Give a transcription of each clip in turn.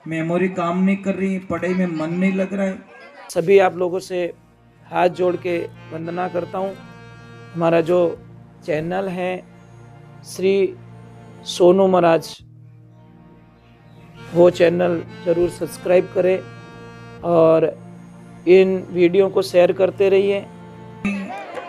Memory काम नहीं कर रही, पढ़ाई में मन नहीं लग रहा है। सभी आप लोगों से हाथ जोड़ के वंदना करता हूँ। हमारा जो चैनल है श्री सोनू महाराज, वो चैनल जरूर सब्सक्राइब करें और इन वीडियो को शेयर करते रहिए।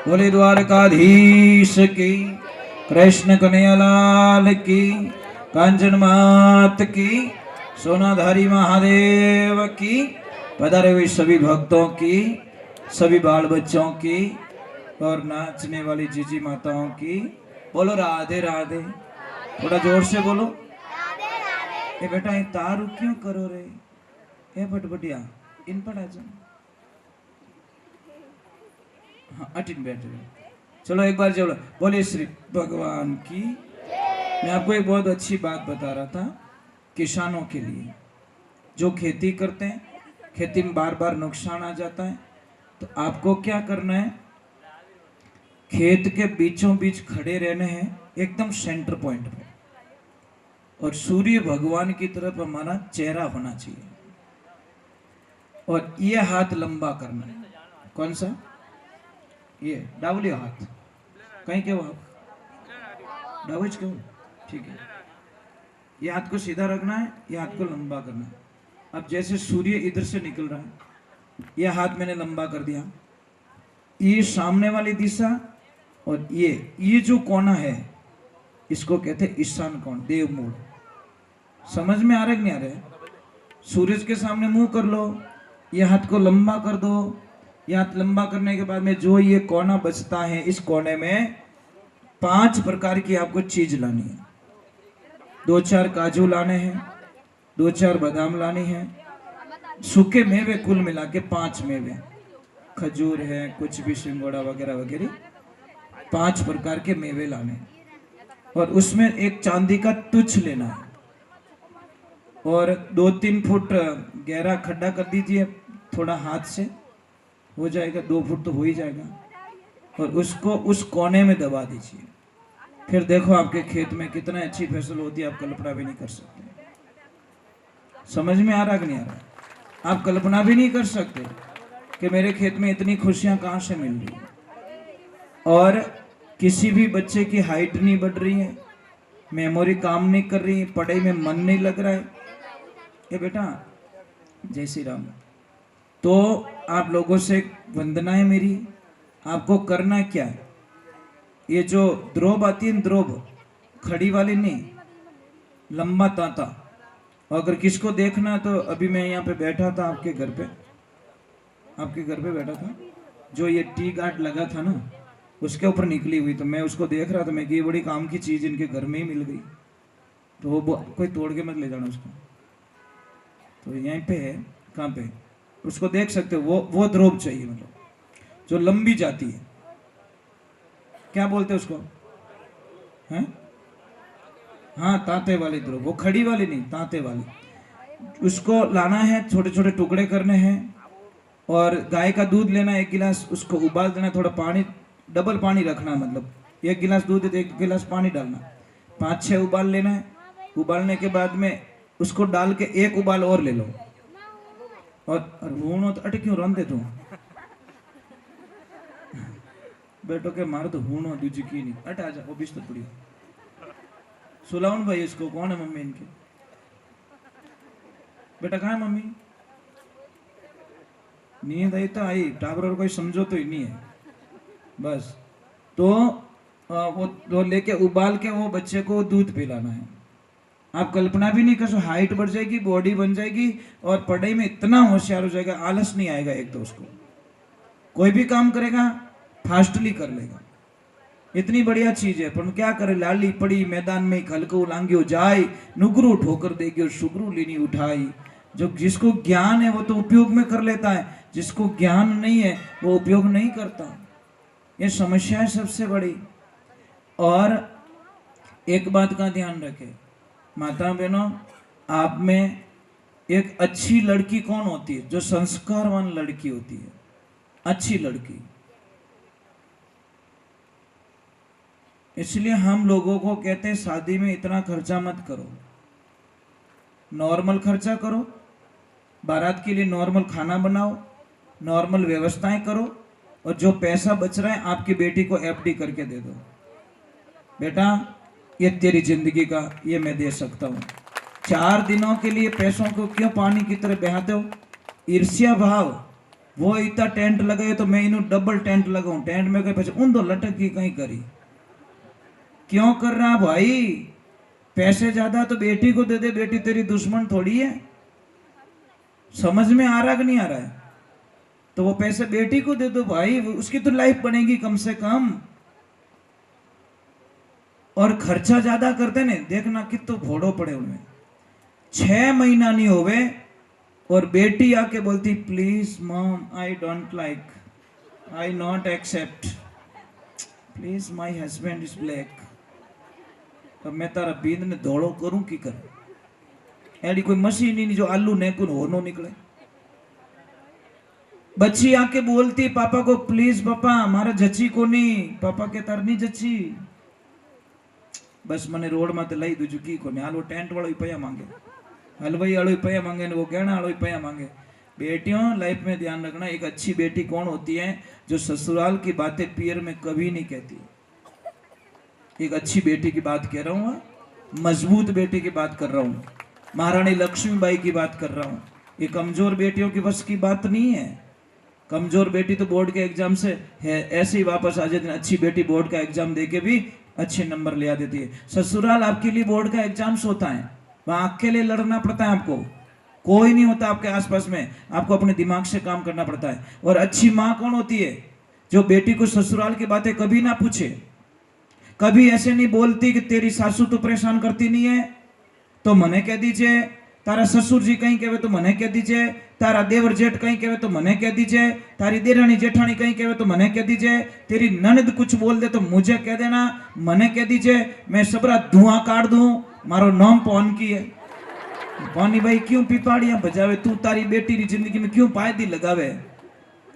बोले द्वारकाधीश की, कृष्ण कन्हैयालाल की, कांचन मात की, सोनाधारी महादेव की, पधारे हुए सभी भक्तों की, सभी बाल बच्चों की और नाचने वाली जीजी माताओं की। बोलो राधे राधे। थोड़ा जोर से बोलो। ए बेटा ये तारू क्यों करो रे? ए बटबटिया इन पर आ जाओ। हाँ अटिन बैठ जाओ। चलो एक बार चलो बोले श्री भगवान की। मैं आपको एक बहुत अच्छी बात बता रहा था किसानों के लिए, जो खेती करते हैं, खेती में बार बार नुकसान आ जाता है, तो आपको क्या करना है, खेत के बीचों बीच खड़े रहने हैं, एकदम सेंटर पॉइंट पे, और सूर्य भगवान की तरफ हमारा चेहरा होना चाहिए, और ये हाथ लंबा करना है। कौन सा? ये डावलियो हाथ कहीं के वो डावज क्यों? ठीक है, ये हाथ को सीधा रखना है, ये हाथ को लंबा करना है। अब जैसे सूर्य इधर से निकल रहा है, ये हाथ मैंने लंबा कर दिया, ये सामने वाली दिशा, और ये जो कोना है इसको कहते हैं ईशान कोण, देव मूल। समझ में आ रहा है कि नहीं आ रहा है? सूरज के सामने मुंह कर लो, ये हाथ को लंबा कर दो, ये हाथ लंबा करने के बाद में जो ये कोना बचता है, इस कोने में 5 प्रकार की आपको चीज लानी है। 2-4 काजू लाने हैं, 2-4 बादाम लानी है, सूखे मेवे कुल मिला के 5 मेवे, खजूर है, कुछ भी सिंगोड़ा वगैरह वगैरह, 5 प्रकार के मेवे लाने हैं। और उसमें एक चांदी का तुच्छ लेना है, और 2-3 फुट गहरा खड्डा कर दीजिए, थोड़ा हाथ से हो जाएगा, 2 फुट तो हो ही जाएगा, और उसको उस कोने में दबा दीजिए। फिर देखो आपके खेत में कितना अच्छी फसल होती है, आप कल्पना भी नहीं कर सकते। समझ में आ रहा कि नहीं आ रहा? आप कल्पना भी नहीं कर सकते कि मेरे खेत में इतनी खुशियां कहां से मिल रही है। और किसी भी बच्चे की हाइट नहीं बढ़ रही है, मेमोरी काम नहीं कर रही है, पढ़ाई में मन नहीं लग रहा है। ये बेटा जय श्री राम। तो आप लोगों से वंदना है मेरी, आपको करना क्या है, ये जो द्रोब आती है, द्रोब खड़ी वाली नहीं, लंबा तांता। अगर किसको देखना तो अभी मैं यहाँ पे बैठा था आपके घर पे, आपके घर पे बैठा था, जो ये टी गार्ड लगा था ना, उसके ऊपर निकली हुई, तो मैं उसको देख रहा था, मैं कि ये बड़ी काम की चीज इनके घर में ही मिल गई, तो वो कोई तोड़ के मत ले जाना उसको। तो यहीं पे है, कहाँ पे, उसको देख सकते हो, वो द्रोब चाहिए, मतलब जो लंबी जाती है, क्या बोलते हैं उसको, हैं? हाँ तांते वाली द्रोब, वो खड़ी वाली नहीं, तांते वाली। उसको लाना है, छोटे छोटे टुकड़े करने हैं, और गाय का दूध लेना 1 गिलास, उसको उबाल देना, थोड़ा पानी, डबल पानी रखना, मतलब 1 गिलास दूध 1 गिलास पानी डालना, 5-6 उबाल लेना है। उबालने के बाद में उसको डाल के 1 उबाल और ले लो, और हूणो तो अट क्यों रंधे तू बेटो के मार तो हूणो दूजी की नहीं, अट आजा, वो बिस्तर पड़ी सुलाउन भाई, इसको कौन है मम्मी इनके? बेटा कहाँ है मम्मी? नींद आई तो आई, टावर और कोई समझो तो ही नहीं है बस। तो वो लेके उबाल के वो बच्चे को दूध पिलाना है। आप कल्पना भी नहीं कर सकते, हाइट बढ़ जाएगी, बॉडी बन जाएगी, और पढ़ाई में इतना होशियार हो जाएगा, आलस नहीं आएगा। एक तो उसको कोई भी काम करेगा फास्टली कर लेगा, इतनी बढ़िया चीज है। पर क्या करे, लाली पड़ी मैदान में खलको लांगियो जाए, नुगरू ठोकर देगी और सुगरू लीनी उठाई। जो जिसको ज्ञान है वो तो उपयोग में कर लेता है, जिसको ज्ञान नहीं है वो उपयोग नहीं करता। ये समस्या है सबसे बड़ी। और एक बात का ध्यान रखें माता बहनों, आप में एक अच्छी लड़की कौन होती है? जो संस्कारवान लड़की होती है, अच्छी लड़की। इसलिए हम लोगों को कहते हैं शादी में इतना खर्चा मत करो, नॉर्मल खर्चा करो, बारात के लिए नॉर्मल खाना बनाओ, नॉर्मल व्यवस्थाएं करो, और जो पैसा बच रहा है आपकी बेटी को एफडी करके दे दो। बेटा ये तेरी जिंदगी का, ये मैं दे सकता हूँ। 4 दिनों के लिए पैसों को क्यों पानी की तरह बहाते हो? ईर्ष्या भाव। वो इतना टेंट लगाए तो मैं इन्हों डबल टेंट लगाऊं, टेंट में कहीं पैसे उन दो लटक की कहीं करी। क्यों कर रहा भाई? पैसे ज्यादा तो बेटी को दे दे, बेटी तेरी दुश्मन थोड़ी है। समझ में आ रहा कि नहीं आ रहा है? तो वो पैसे बेटी को दे दो भाई, उसकी तो लाइफ बनेगी कम से कम। और खर्चा ज्यादा करते ने, देखना कितो घोड़ो पड़े उनमें। 6 महीना नहीं होवे और बेटी आके बोलती please mom I don't like, I not accept, please my husband is black. अब मैं तारा बींद ने धोड़ो करूं की कर? एडी कोई मशीन ही नहीं जो आलू नेकुन होनो निकले। बच्ची आके बोलती पापा को प्लीज पापा मारा जची को नहीं, पापा के तार नहीं जची, बस मने रोड में लई दूजू की को नहीं। हाल वो टेंट वालों ही पैया मांगे, हलवाई वालों ही पैया मांगे, वो गहना वालों ही पैया मांगे। बेटियों लाइफ में ध्यान रखना, एक अच्छी बेटी कौन होती है? जो ससुराल की बातें पियर में कभी नहीं कहती। एक अच्छी बेटी की बात कह रहा हूँ, मजबूत बेटी की बात कर रहा हूँ, महारानी लक्ष्मीबाई की बात कर रहा हूँ। ये कमजोर बेटियों की बस की बात नहीं है। कमजोर बेटी तो बोर्ड के एग्जाम से है ऐसे ही वापस आ जाती है। अच्छी बेटी बोर्ड का एग्जाम देके भी अच्छे नंबर ले आ देती है। ससुराल आपके लिए बोर्ड का एग्जाम्स होता है, वहां अकेले लड़ना पड़ता है आपको, कोई नहीं होता आपके आसपास में, आपको अपने दिमाग से काम करना पड़ता है। और अच्छी माँ कौन होती है? जो बेटी को ससुराल की बातें कभी ना पूछे, कभी ऐसे नहीं बोलती कि तेरी सासू तो परेशान करती नहीं है तो मने कह दीजिए, तारा ससुर जी कहीं कहे तो मने कह दीजिए, तारा देवर जेठ कहीं कहे तो मने कह दीजिए, तारी देरानी जेठानी कहीं कहे तो मने कह दीजिए, तेरी ननद कुछ बोल दे तो मुझे कह देना, मने कह दीजिए, मैं सबरा धुआं काट दूं, मारो नाम पौन की है। पानी भाई क्यों पिपाड़ियां बजावे? तू तारी बेटी की जिंदगी में क्यों पायदी लगावे?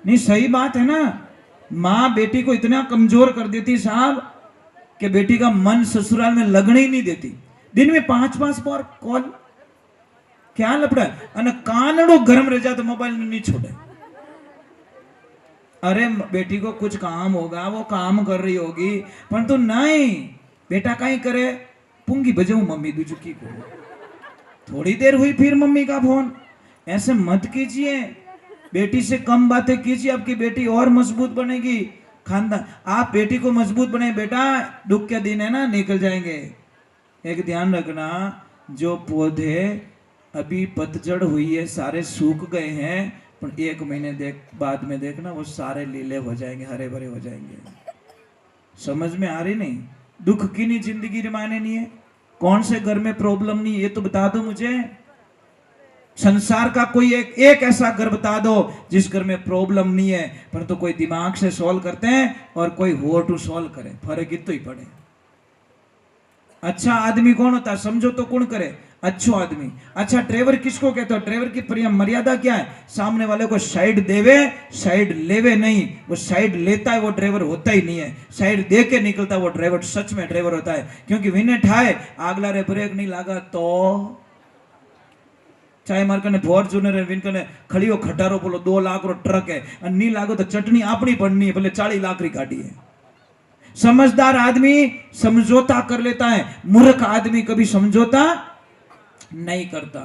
नहीं सही बात है ना। माँ बेटी को इतना कमजोर कर देती साहब कि बेटी का मन ससुराल में लगने ही नहीं देती। दिन में 5-5 बार कॉल, क्या लपड़ा है? अने कानड़ो गरम रह जा तो मोबाइल नहीं छोड़े। अरे बेटी को कुछ काम होगा, वो काम कर रही होगी, पर तो नहीं, बेटा कहीं करे पुंगी बजाऊ मम्मी दूजुकी को, थोड़ी देर हुई फिर मम्मी का फोन। ऐसे मत कीजिए, बेटी से कम बातें कीजिए, आपकी बेटी और मजबूत बनेगी। खानदान आप बेटी को मजबूत बने, बेटा दुख के दिन है ना निकल जाएंगे। एक ध्यान रखना, जो पौधे अभी पतझड़ हुई है, सारे सूख गए हैं, पर 1 महीने बाद में देखना वो सारे लीले हो जाएंगे, हरे भरे हो जाएंगे। समझ में आ रही नहीं? दुख की नहीं जिंदगी रमाने नहीं है। कौन से घर में प्रॉब्लम नहीं, ये तो बता दो मुझे। संसार का कोई एक ऐसा घर बता दो जिस घर में प्रॉब्लम नहीं है, पर तो कोई दिमाग से सॉल्व करते हैं और कोई हो टू सॉल्व करे, फर्क इतो ही पड़े। अच्छा आदमी कौन होता है? समझो तो कौन करे? अच्छो आदमी। अच्छा ड्राइवर किसको कहते हो? ड्राइवर की मर्यादा क्या है? सामने वाले को साइड देवे, साइड लेवे नहीं। वो साइड लेता है वो ड्राइवर होता ही नहीं है, साइड दे के निकलता है वो ड्राइवर सच में ड्राइवर होता है। क्योंकि विने ठाए आगला रे ब्रेक नहीं लगा तो, चाहे मार कने फॉर्च्यूनर है, विन कने खड़ी हो खटारो बोलो 2 लाख रो ट्रक है, और नहीं लागो तो चटनी अपनी पड़नी है, भले 40 लाख री गाड़ी है। समझदार आदमी समझौता कर लेता है, मूर्ख आदमी कभी समझौता नहीं करता।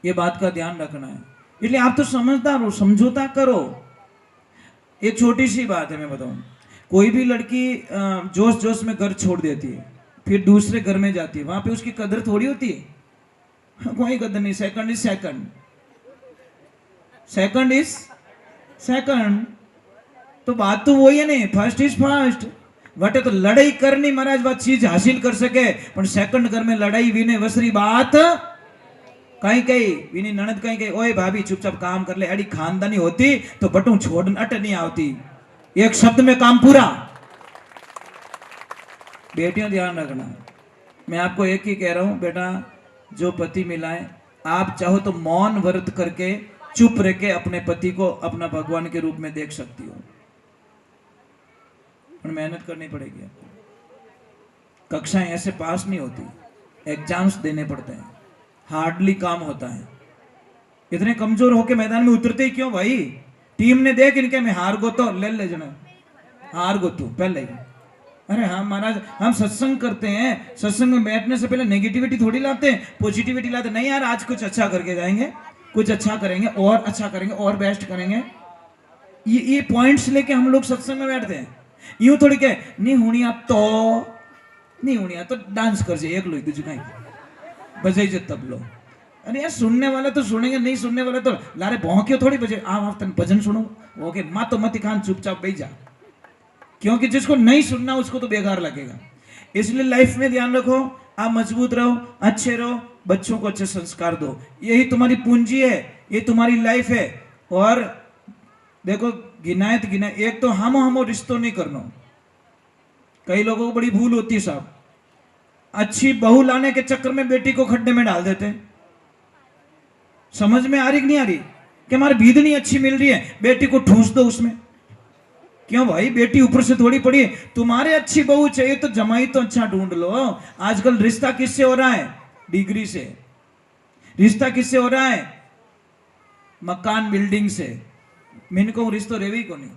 ये बात का ध्यान रखना है। इसलिए आप तो समझदार हो, समझौता करो। एक छोटी सी बात है मैं बताऊं, कोई भी लड़की जोश जोश में घर छोड़ देती है, फिर दूसरे घर में जाती है, वहां पे उसकी कदर थोड़ी होती है। कोई कदर नहीं। Second is second, second is second. तो बात तो वही है नहीं, फर्स्ट इज फर्स्ट। वटे तो लड़ाई करनी महाराज बात चीज हासिल कर सके, पर सेकंड घर में लड़ाई विने वसरी बात कहीं कहीं विनी ननद कहीं कहीं ओए भाभी चुपचाप काम कर ले, अड़ी खानदानी होती तो बटू छोड़ अट नहीं आवती। एक शब्द में काम पूरा। बेटियों ध्यान रखना, मैं आपको एक ही कह रहा हूं बेटा, जो पति मिला है आप चाहो तो मौन व्रत करके चुप रह के अपने पति को अपना भगवान के रूप में देख सकती हो, पर मेहनत करनी पड़ेगी आपको। कक्षाएं ऐसे पास नहीं होती, एग्जाम्स देने पड़ते हैं। हार्डली काम होता है। इतने कमजोर होके मैदान में उतरते ही क्यों भाई? टीम ने देख इनके में हार गो तो ले जना, हार गो तू पहले ही। अरे हाँ महाराज, हम सत्संग करते हैं, सत्संग में बैठने से पहले नेगेटिविटी थोड़ी लाते हैं, पॉजिटिविटी लाते नहीं यार आज कुछ अच्छा करके जाएंगे, कुछ अच्छा करेंगे और अच्छा करेंगे और बेस्ट करेंगे। ये पॉइंट्स लेके हम लोग सत्संग में बैठते हैं। यूं थोड़ी के नहीं होनिया तो डांस कर जाए एक लोग तुझे कहीं बजाई जे तब लो। अरे यार सुनने वाले तो सुनेंगे, नहीं सुनने वाले तो लारे भौंके थोड़ी बजे आप तन भजन सुनो ओके माँ तो मत खान चुपचाप बैठ जा, क्योंकि जिसको नहीं सुनना उसको तो बेकार लगेगा। इसलिए लाइफ में ध्यान रखो, आप मजबूत रहो, अच्छे रहो, बच्चों को अच्छे संस्कार दो, यही तुम्हारी पूंजी है, ये तुम्हारी लाइफ है। और देखो गिनायत एक तो हम रिश्तों नहीं करना। कई लोगों को बड़ी भूल होती है साहब, अच्छी बहू लाने के चक्कर में बेटी को खड्डे में डाल देते हैं। समझ में आ रही कि नहीं आ रही कि हमारी बीदनी अच्छी मिल रही है, बेटी को ठूस दो उसमें। क्यों भाई, बेटी ऊपर से थोड़ी पड़ी है। तुम्हारे अच्छी बहू चाहिए तो जमाई तो अच्छा ढूंढ लो। आजकल रिश्ता किससे हो रहा है? डिग्री से। रिश्ता किससे हो रहा है? मकान बिल्डिंग से। मैंने को रिश्तो रेवी को नहीं,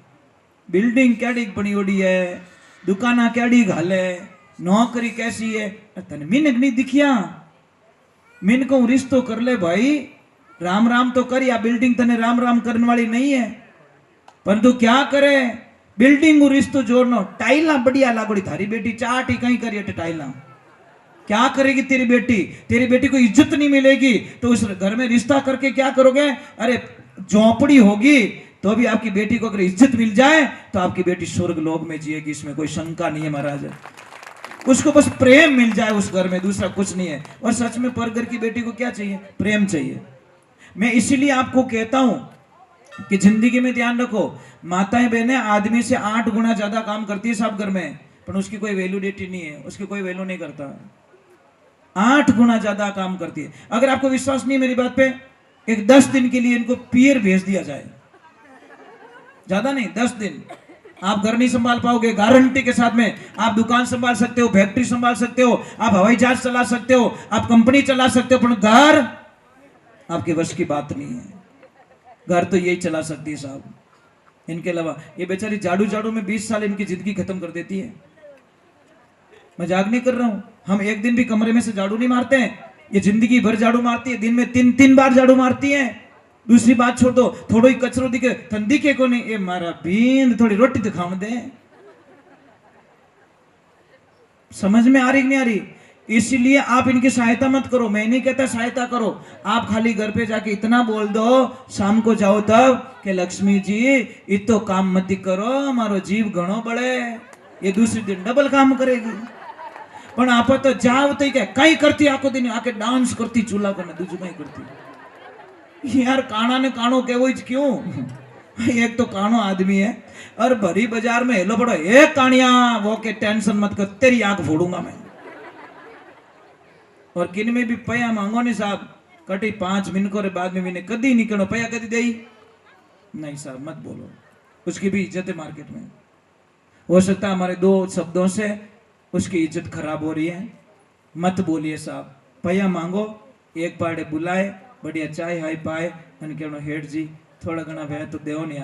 बिल्डिंग कैडी बनी ओडी है, दुकाना कैडी घाले, नौकरी कैसी है, तने मिनक नहीं दिखिया। मिन को रिश्तो कर ले भाई, राम राम तो कर, या बिल्डिंग तने राम राम करने वाली नहीं है। परंतु क्या करे, बिल्डिंग रिश्तो जोड़नो, टाइला बढ़िया लागोड़ी, थारी बेटी चाट ही कहीं करिए टाइला, क्या करेगी तेरी बेटी? तेरी बेटी को इज्जत नहीं मिलेगी तो उस घर में रिश्ता करके क्या करोगे? अरे झोपड़ी होगी तो भी आपकी बेटी को अगर इज्जत मिल जाए तो आपकी बेटी स्वर्ग लोक में जिएगी, इसमें कोई शंका नहीं है महाराज। उसको बस प्रेम मिल जाए उस घर में, दूसरा कुछ नहीं है। और सच में पर घर की बेटी को क्या चाहिए? प्रेम चाहिए। मैं इसीलिए आपको कहता हूं कि जिंदगी में ध्यान रखो, माताएं बहनें आदमी से 8 गुना ज्यादा काम करती है सब घर में, पर उसकी कोई वैल्यूडेटी नहीं है, उसकी कोई वैल्यू नहीं करता। 8 गुना ज्यादा काम करती है। अगर आपको विश्वास नहीं मेरी बात पे, एक 10 दिन के लिए इनको पियर भेज दिया जाए, ज्यादा नहीं 10 दिन, आप घर नहीं संभाल पाओगे, गारंटी के साथ में। आप दुकान संभाल सकते हो, फैक्ट्री संभाल सकते हो, आप हवाई जहाज चला सकते हो, आप कंपनी चला सकते हो, पर घर आपके वश की बात नहीं है। घर तो यही चला सकती है साहब, इनके अलावा। ये बेचारी झाड़ू झाड़ू में 20 साल इनकी जिंदगी खत्म कर देती है। मजाक नहीं कर रहा हूं, हम एक दिन भी कमरे में से झाड़ू नहीं मारते हैं, ये जिंदगी भर झाड़ू मारती है, दिन में 3 बार झाड़ू मारती है। दूसरी बात छोड़ दो, थोड़ा ही कचरो दिखे तन दिखे को नहीं, ये मारा बींद थोड़ी रोटी तो खाने दे। समझ में आ रही नहीं आ रही? इसलिए आप इनकी सहायता मत करो, मैं नहीं कहता सहायता करो, आप खाली घर पे जाके इतना बोल दो शाम को जाओ तब कि लक्ष्मी जी इतो काम मत करो, हमारो जीव घणो बढ़े, ये दूसरी दिन डबल काम करेगी। पण आप तो जाओ तो क्या कई करती, आको दिन आके डांस करती चूल्हा करना, दूसरी कहीं करती। यार काना ने कानो केवो क्यों? एक तो कानो आदमी है और भरी बाजार में हेलो बड़ो, एक कानिया वो के टेंशन मत कर, तेरी आंख फोड़ूंगा मैं। और किन में भी पया मांगो नहीं साहब, कटी 5 मिनट रे बाद में मैंने कदी निकलो पया कदी दे नहीं साहब, मत बोलो, उसकी भी इज्जत है मार्केट में। हो सकता है हमारे 2 शब्दों से उसकी इज्जत खराब हो रही है, मत बोलिए साहब। पया मांगो, एक पाड़े बुलाए, बढ़िया चाय हाई पाए, कहना हेठ जी थोड़ा घना वह तो देव नहीं,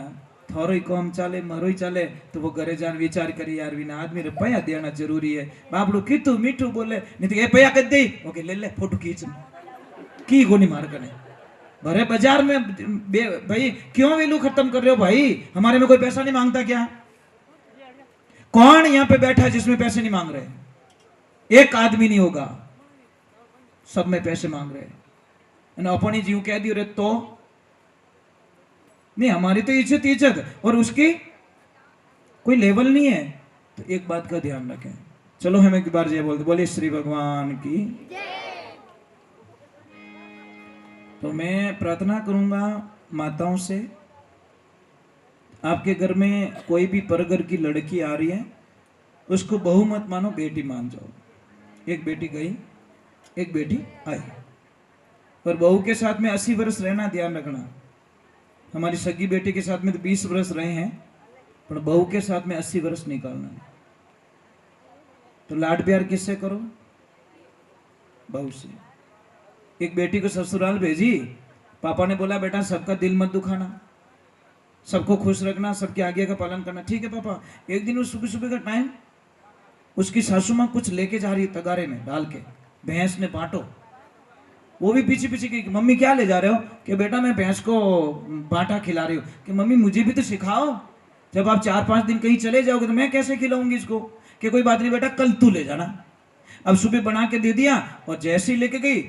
थोरो ही कम चाले मरो ही चाले, तो वो घरे जान विचार करी यार विना आदमी रे पया देना जरूरी है। बापड़ू कीटू मीठू बोले नहीं तो पया कर दे, ओके ले ले फोटो खींच की गोनी मार कने भरे बाजार में। भाई क्यों वैल्यू खत्म कर रहे हो भाई? हमारे में कोई पैसा नहीं मांगता क्या? कौन यहां पे बैठा है जिसमें पैसे नहीं मांग रहे? एक आदमी नहीं होगा, सब में पैसे मांग रहे हैं। अपनी जीव कह दियो रे तो नहीं, हमारी तो इज्जत इज्जत और उसकी कोई लेवल नहीं है। तो एक बात का ध्यान रखें। चलो हम एक बार ये बोलते, बोले श्री भगवान की। तो मैं प्रार्थना करूंगा माताओं से, आपके घर में कोई भी परघर की लड़की आ रही है, उसको बहू मत मानो, बेटी मान जाओ। एक बेटी गई, एक बेटी आई, और बहू के साथ में 80 वर्ष रहना, ध्यान रखना। हमारी सगी बेटी के साथ में तो 20 वर्ष रहे हैं, पर बहू के साथ में 80 वर्ष निकालना है। तो लाड प्यार किससे करो? बहू से। एक बेटी को ससुराल भेजी, पापा ने बोला बेटा सबका दिल मत दुखाना, सबको खुश रखना, सबकी आज्ञा का पालन करना। ठीक है पापा। एक दिन उस सुबह सुबह का टाइम उसकी सासू माँ कुछ लेके जा रही तगारे में डाल के, भैंस ने बांटो। वो भी पीछे पीछे की, मम्मी क्या ले जा रहे हो? कि बेटा मैं भैंस को बांटा खिला रही हूँ। कि मम्मी मुझे भी तो सिखाओ, जब आप 4-5 दिन कहीं चले जाओगे तो मैं कैसे खिलाऊंगी इसको? कि कोई बात नहीं बेटा, कल तू ले जाना। अब सुबह बना के दे दिया और जैसे ही लेके गई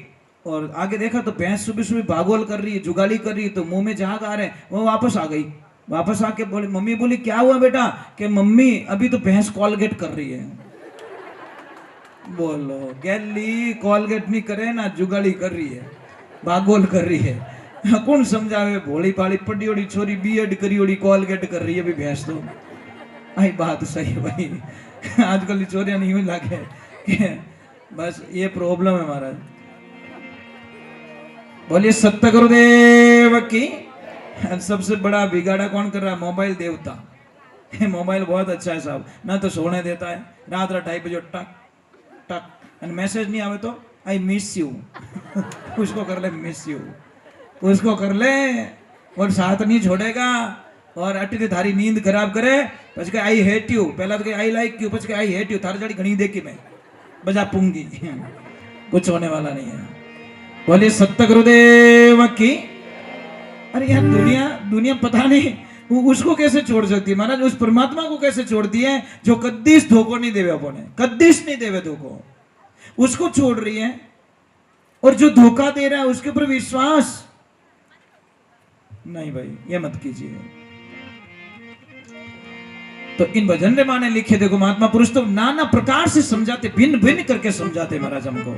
और आगे देखा तो भैंस सुबह सुबह भागोल कर रही है, जुगाली कर रही है, तो मुंह में झाग आ रहे हैं। वो वापस आ गई। वापस आके बोले, मम्मी बोली क्या हुआ बेटा? कि मम्मी अभी तो भैंस कॉलगेट कर रही है। बोलो गैली कॉलगेट नहीं करे ना, जुगाली कर रही है, भागोल कर रही है। कौन समझावे? भोली भाली पड़ी ओड़ी छोरी बीएड करी ओड़ी कॉलगेट कर रही है भी भैंस तो। आई बात सही है भाई। आजकल चोरियां नहीं हुई लागे। बस ये प्रॉब्लम है महाराज। बोलिए सत्य गुरुदेव की। सबसे बड़ा बिगाड़ा कौन कर रहा है? मोबाइल देवता। मोबाइल बहुत अच्छा है साहब, ना तो सोने देता है, रात 2:30 बजे टक टक, मैसेज नहीं आवे तो आई मिस यू। उसको कर ले मिस यू, उसको कर ले, और साथ नहीं छोड़ेगा। और अटी थारी नींद खराब करे, પછી आई हेट यू, पहला तो आई लाइक यू, પછી आई हेट यू, थारी जड़ी घनी देखी मैं बजा पूंगी। कुछ होने वाला नहीं है। बोलिए सत्य गुरुदेव की। अरे यार दुनिया पता नहीं उसको कैसे छोड़ सकती है महाराज, उस परमात्मा को कैसे छोड़ती है जो कद्दीस धोखो नहीं देवे, अपने कद्दीस नहीं देवे धोखो, उसको छोड़ रही है। और जो धोखा दे रहा है उसके ऊपर विश्वास नहीं भाई, ये मत कीजिए। तो इन भजन रे माने लिखे देखो, महात्मा पुरुष तो नाना प्रकार से समझाते, भिन्न भिन्न करके समझाते महाराज हमको।